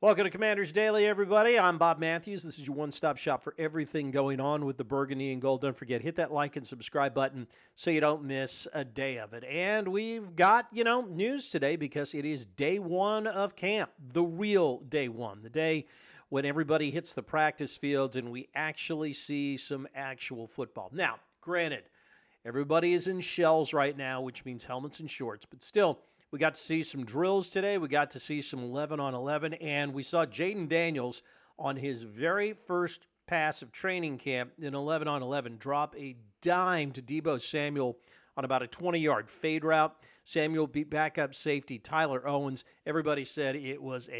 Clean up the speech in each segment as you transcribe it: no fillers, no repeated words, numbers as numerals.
Welcome to Commander's Daily, everybody. I'm Bob Matthews. This is your one-stop shop for everything going on with the Burgundy and Gold. Don't forget, hit that like and subscribe button so you don't miss a day of it. And we've got, news today because it is day one of camp, the real day one, the day when everybody hits the practice fields and we actually see some actual football. Now, granted, everybody is in shells right now, which means helmets and shorts, but still, we got to see some drills today. We got to see some 11 on 11, and we saw Jaden Daniels on his very first pass of training camp in 11 on 11 drop a dime to Deebo Samuel on about a 20-yard fade route. Samuel beat backup safety Tyler Owens. Everybody said it was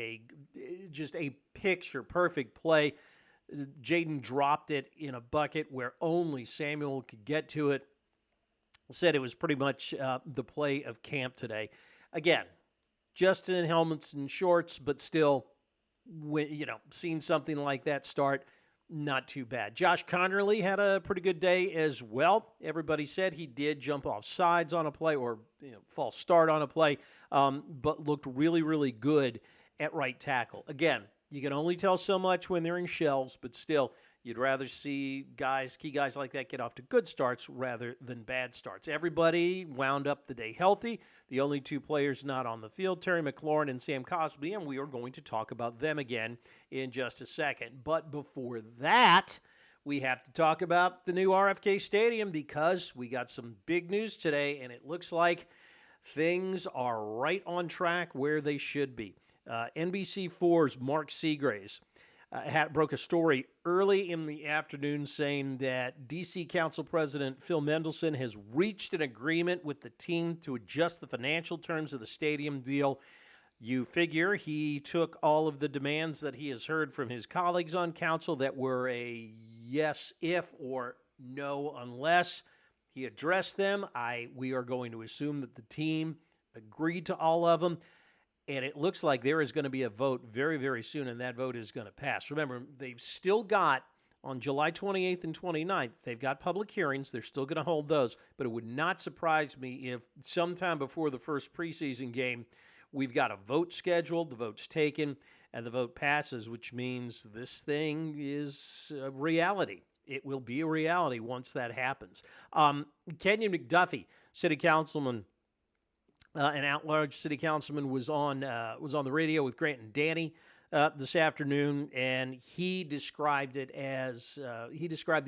just a picture-perfect play. Jaden dropped it in a bucket where only Samuel could get to it. Said it was pretty much the play of camp today. Again, just in helmets and shorts, but still, seeing something like that start, not too bad. Josh Connerly had a pretty good day as well. Everybody said he did jump off sides on a play or false start on a play, but looked really, really good at right tackle. Again, you can only tell so much when they're in shells, but still, you'd rather see key guys like that get off to good starts rather than bad starts. Everybody wound up the day healthy. The only two players not on the field, Terry McLaurin and Sam Cosmi, and we are going to talk about them again in just a second. But before that, we have to talk about the new RFK Stadium because we got some big news today, and it looks like things are right on track where they should be. NBC4's Mark Seagraves broke a story early in the afternoon saying that D.C. Council President Phil Mendelson has reached an agreement with the team to adjust the financial terms of the stadium deal. You figure he took all of the demands that he has heard from his colleagues on council that were a yes if or no unless. He addressed them. We are going to assume that the team agreed to all of them. And it looks like there is going to be a vote very, very soon, and that vote is going to pass. Remember, they've still got, on July 28th and 29th, they've got public hearings. They're still going to hold those. But it would not surprise me if sometime before the first preseason game, we've got a vote scheduled, the vote's taken, and the vote passes, which means this thing is a reality. It will be a reality once that happens. Kenyon McDuffie, city councilman, an at-large city councilman, was on the radio with Grant and Danny this afternoon, and he described the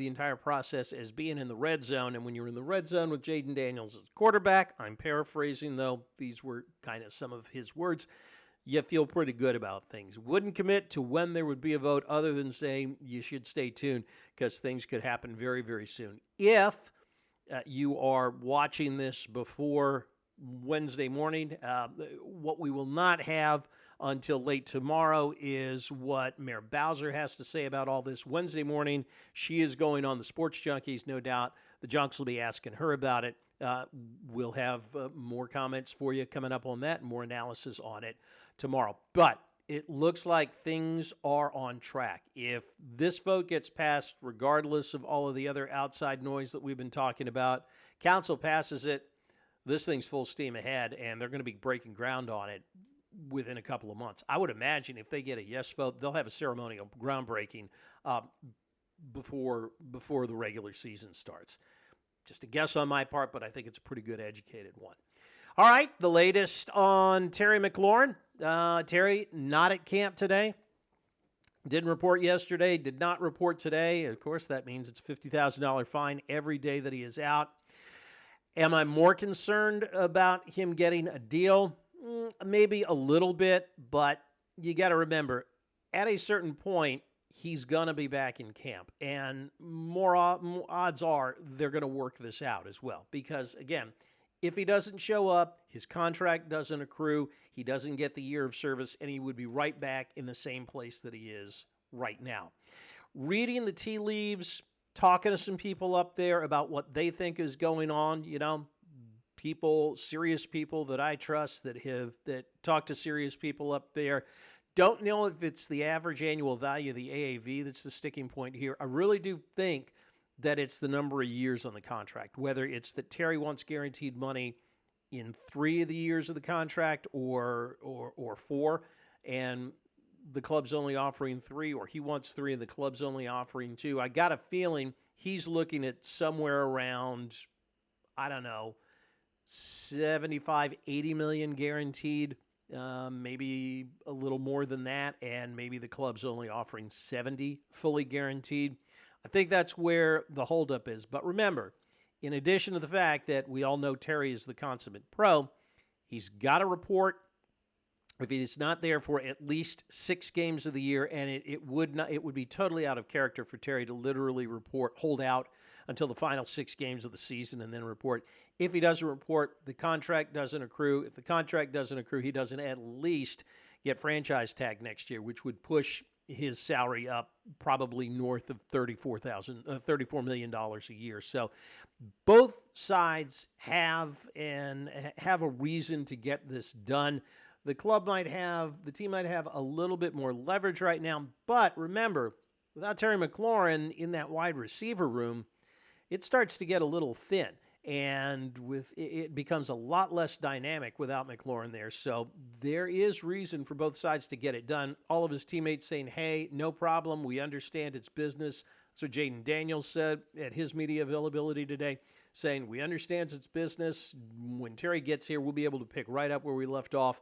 entire process as being in the red zone. And when you're in the red zone with Jaden Daniels as quarterback, I'm paraphrasing, though these were kind of some of his words, you feel pretty good about things. Wouldn't commit to when there would be a vote other than saying you should stay tuned because things could happen very, very soon. If you are watching this before Wednesday morning. What we will not have until late tomorrow is what Mayor Bowser has to say about all this. Wednesday morning, she is going on the Sports Junkies, no doubt. The Junks will be asking her about it. We'll have more comments for you coming up on that and more analysis on it tomorrow. But it looks like things are on track. If this vote gets passed, regardless of all of the other outside noise that we've been talking about, council passes it, this thing's full steam ahead, and they're going to be breaking ground on it within a couple of months. I would imagine if they get a yes vote, they'll have a ceremonial groundbreaking before the regular season starts. Just a guess on my part, but I think it's a pretty good educated one. All right, the latest on Terry McLaurin. Terry, not at camp today. Didn't report yesterday, did not report today. Of course, that means it's a $50,000 fine every day that he is out. Am I more concerned about him getting a deal? Maybe a little bit, but you got to remember, at a certain point, he's going to be back in camp. And more odds are they're going to work this out as well. Because, again, if he doesn't show up, his contract doesn't accrue, he doesn't get the year of service, and he would be right back in the same place that he is right now. Reading the tea leaves, talking to some people up there about what they think is going on, serious people that I trust that talk to serious people up there. Don't know if it's the average annual value of the AAV that's the sticking point here. I really do think that it's the number of years on the contract, whether it's that Terry wants guaranteed money in 3 of the years of the contract or 4. And the club's only offering 3, or he wants 3 and the club's only offering 2. I got a feeling he's looking at somewhere around, I don't know, 75, 80 million guaranteed, maybe a little more than that, and maybe the club's only offering 70 fully guaranteed. I think that's where the holdup is. But remember, in addition to the fact that we all know Terry is the consummate pro, he's got to report if he's not there for at least 6 games of the year, and it would be totally out of character for Terry to literally hold out until the final 6 games of the season and then report. If he doesn't report, the contract doesn't accrue. If the contract doesn't accrue, he doesn't at least get franchise tag next year, which would push his salary up probably north of $34 million a year. So both sides have a reason to get this done. The team might have a little bit more leverage right now, but remember, without Terry McLaurin in that wide receiver room, it starts to get a little thin, and it becomes a lot less dynamic without McLaurin there. So there is reason for both sides to get it done. All of his teammates saying, hey, no problem, we understand it's business. That's what Jaden Daniels said at his media availability today, saying we understand it's business. When Terry gets here, we'll be able to pick right up where we left off.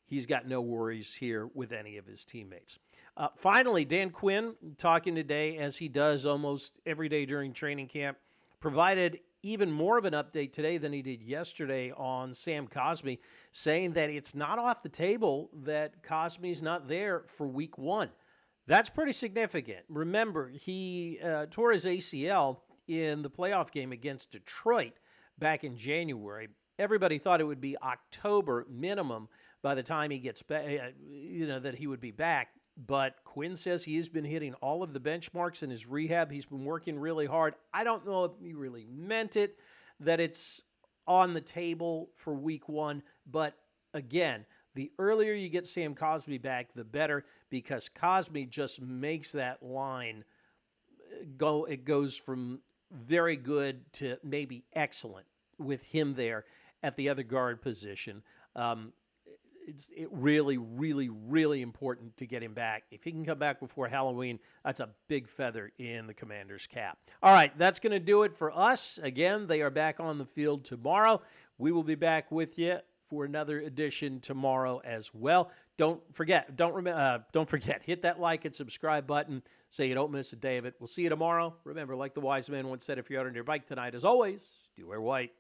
He's got no worries here with any of his teammates. Finally, Dan Quinn, talking today, as he does almost every day during training camp, provided even more of an update today than he did yesterday on Sam Cosmi, saying that it's not off the table that Cosmi's not there for week 1. That's pretty significant. Remember, he tore his ACL in the playoff game against Detroit back in January. Everybody thought it would be October minimum by the time he gets back, that he would be back. But Quinn says he has been hitting all of the benchmarks in his rehab. He's been working really hard. I don't know if he really meant it, that it's on the table for week 1. But again, the earlier you get Sam Cosmi back, the better, because Cosmi just makes that line go. It goes from very good to maybe excellent with him there at the other guard position. It's really, really, really important to get him back. If he can come back before Halloween, that's a big feather in the Commander's cap. All right, that's going to do it for us. Again, they are back on the field tomorrow. We will be back with you for another edition tomorrow as well. Don't forget, hit that like and subscribe button so you don't miss a day of it. We'll see you tomorrow. Remember, like the wise man once said, if you're out on your bike tonight, as always, do wear white.